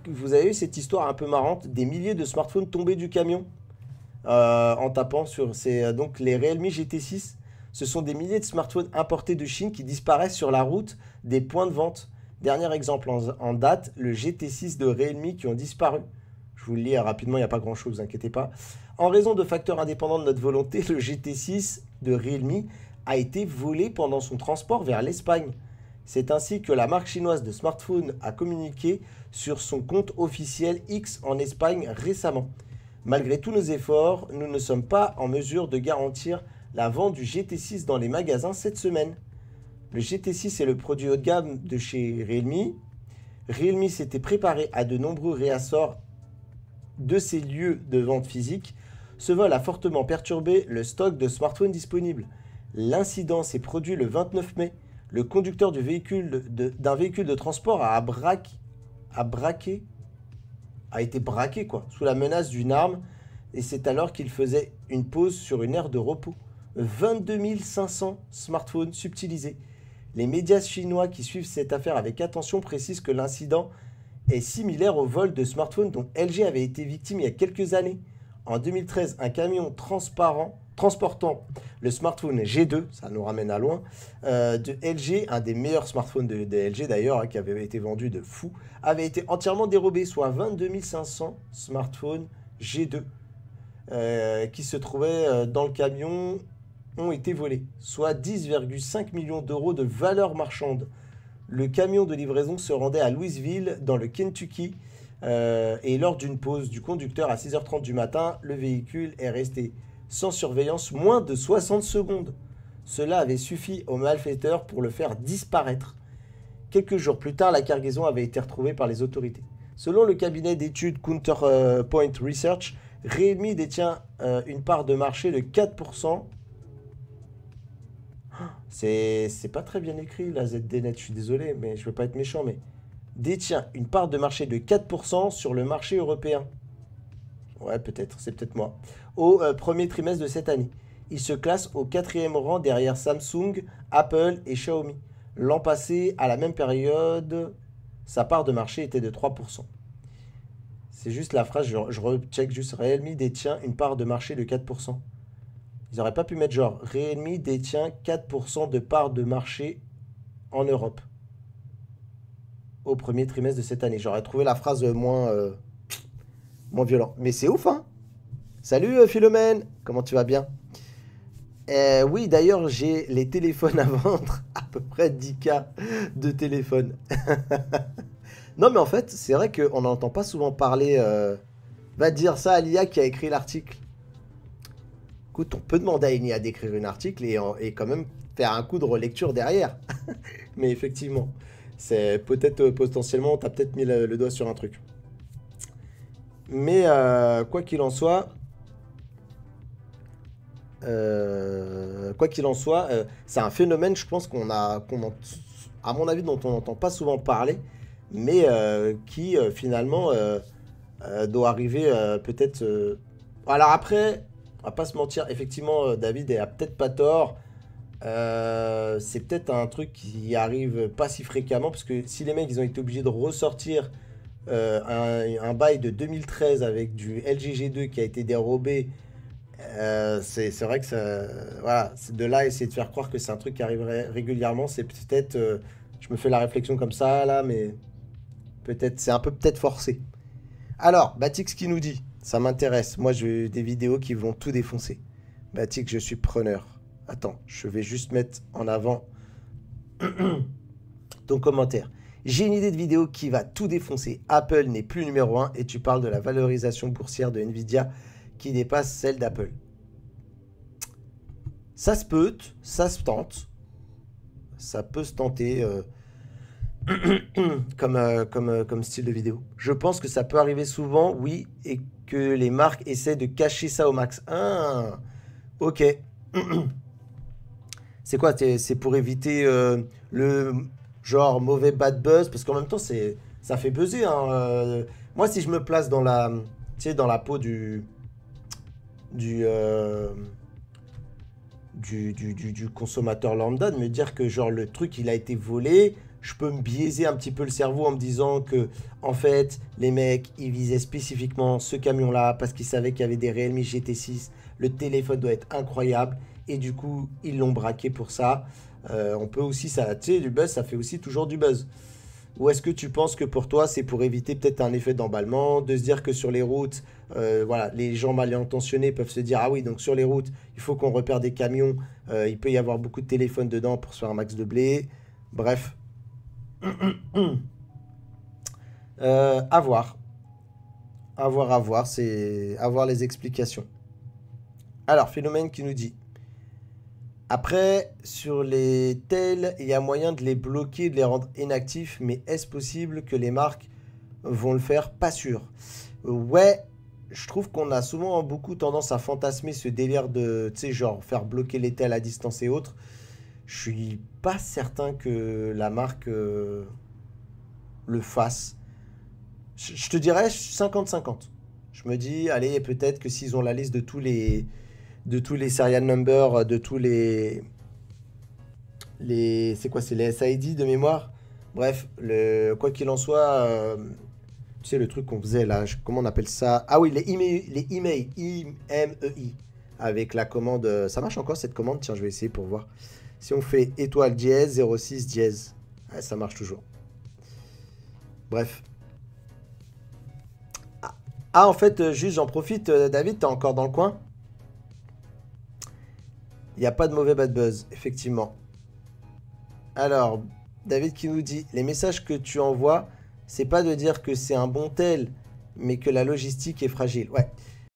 vous avez eu cette histoire un peu marrante des milliers de smartphones tombés du camion en tapant sur donc les Realme GT6. Ce sont des milliers de smartphones importés de Chine qui disparaissent sur la route des points de vente. Dernier exemple en date, le GT6 de Realme qui ont disparu. Je vous le lis rapidement, il n'y a pas grand-chose, ne vous inquiétez pas. En raison de facteurs indépendants de notre volonté, le GT6 de Realme a été volé pendant son transport vers l'Espagne. C'est ainsi que la marque chinoise de smartphones a communiqué sur son compte officiel X en Espagne récemment. Malgré tous nos efforts, nous ne sommes pas en mesure de garantir la vente du GT6 dans les magasins cette semaine. Le GT6 est le produit haut de gamme de chez Realme. Realme s'était préparé à de nombreux réassorts de ses lieux de vente physique. Ce vol a fortement perturbé le stock de smartphones disponibles. L'incident s'est produit le 29 mai. Le conducteur d'un véhicule de transport a été braqué sous la menace d'une arme et c'est alors qu'il faisait une pause sur une aire de repos. 22 500 smartphones subtilisés. Les médias chinois qui suivent cette affaire avec attention précisent que l'incident est similaire au vol de smartphones dont LG avait été victime il y a quelques années. En 2013, un camion transportant le smartphone G2, ça nous ramène à loin, de LG, un des meilleurs smartphones de LG d'ailleurs, qui avait été vendu de fou, avait été entièrement dérobé, soit 22 500 smartphones G2 qui se trouvaient dans le camion ont été volés, soit 10,5 millions d'euros de valeur marchande. Le camion de livraison se rendait à Louisville, dans le Kentucky, et lors d'une pause du conducteur à 6h30 du matin, le véhicule est resté sans surveillance moins de 60 secondes. Cela avait suffi aux malfaiteurs pour le faire disparaître. Quelques jours plus tard, la cargaison avait été retrouvée par les autorités. Selon le cabinet d'études Counterpoint Research, Realme détient une part de marché de 4%. C'est pas très bien écrit, la ZDNet, je suis désolé, mais je veux pas être méchant, mais détient une part de marché de 4% sur le marché européen. Ouais, peut-être, c'est peut-être moi. Au premier trimestre de cette année. Il se classe au 4e rang derrière Samsung, Apple et Xiaomi. L'an passé, à la même période, sa part de marché était de 3%. C'est juste la phrase, je recheck juste, Realme détient une part de marché de 4%. Ils n'auraient pas pu mettre genre, Realme détient 4% de part de marché en Europe. Au premier trimestre de cette année. J'aurais trouvé la phrase moins violente. Mais c'est ouf, hein? Salut Philomène, comment tu vas bien? Oui, d'ailleurs, j'ai les téléphones à vendre, à peu près 10K de téléphones. Non, mais en fait, c'est vrai qu'on n'entend pas souvent parler. Va dire ça à l'IA qui a écrit l'article. Écoute, on peut demander à une IA d'écrire un article et quand même faire un coup de relecture derrière. Mais effectivement, c'est peut-être potentiellement, tu as peut-être mis le doigt sur un truc. Mais quoi qu'il en soit, c'est un phénomène, je pense à mon avis, dont on n'entend pas souvent parler, mais qui finalement doit arriver peut-être. Alors après, on va pas se mentir, effectivement, David a peut-être pas tort. C'est peut-être un truc qui arrive pas si fréquemment, parce que si les mecs ils ont été obligés de ressortir un bail de 2013 avec du LG G2 qui a été dérobé, c'est vrai que ça, voilà, c'est de là essayer de faire croire que c'est un truc qui arriverait régulièrement, c'est peut-être, je me fais la réflexion comme ça là, mais peut-être c'est un peu peut-être forcé. Alors, Batix qui nous dit, ça m'intéresse, moi j'ai des vidéos qui vont tout défoncer. Batix, je suis preneur. Attends, je vais juste mettre en avant ton commentaire. J'ai une idée de vidéo qui va tout défoncer. Apple n'est plus numéro 1 et tu parles de la valorisation boursière de Nvidia qui dépasse celle d'Apple. Ça se peut, ça se tente. Ça peut se tenter comme style de vidéo. Je pense que ça peut arriver souvent, oui, et que les marques essaient de cacher ça au max. Ah, ok. C'est quoi? C'est pour éviter le genre mauvais bad buzz? Parce qu'en même temps, ça fait buzzer, hein. Moi, si je me place dans dans la peau du, euh, du consommateur lambda, de me dire que genre le truc il a été volé, je peux me biaiser un petit peu le cerveau en me disant que, en fait, les mecs, ils visaient spécifiquement ce camion-là parce qu'ils savaient qu'il y avait des Realme GT6. Le téléphone doit être incroyable. Et du coup, ils l'ont braqué pour ça. On peut aussi, ça, tu sais, du buzz, ça fait aussi toujours du buzz. Ou est-ce que tu penses que pour toi, c'est pour éviter peut-être un effet d'emballement, de se dire que sur les routes, voilà, les gens mal intentionnés peuvent se dire, ah oui, donc sur les routes, il faut qu'on repère des camions, il peut y avoir beaucoup de téléphones dedans pour se faire un max de blé. Bref, à voir, à voir, c'est à voir les explications. Alors, Phénomène qui nous dit, après, sur les tels, il y a moyen de les bloquer, de les rendre inactifs, mais est-ce possible que les marques vont le faire? Pas sûr. Ouais, je trouve qu'on a souvent beaucoup tendance à fantasmer ce délire de, tu sais, genre faire bloquer les tels à distance et autres. Je suis pas certain que la marque le fasse. Je te dirais 50-50. Je me dis, allez, peut-être que s'ils ont la liste de tous les serial numbers, de tous les c'est quoi, c'est les SID de mémoire. Bref, quoi qu'il en soit, tu sais le truc qu'on faisait là, comment on appelle ça? Ah oui, les emails, IMEI, avec la commande. Ça marche encore cette commande? Tiens, je vais essayer pour voir. Si on fait étoile dièse 06 dièse, ouais, ça marche toujours. Bref. Ah, en fait, juste j'en profite, David, t'es encore dans le coin? Il n'y a pas de mauvais bad buzz, effectivement. Alors, David qui nous dit, les messages que tu envoies, c'est pas de dire que c'est un bon tel, mais que la logistique est fragile. Ouais.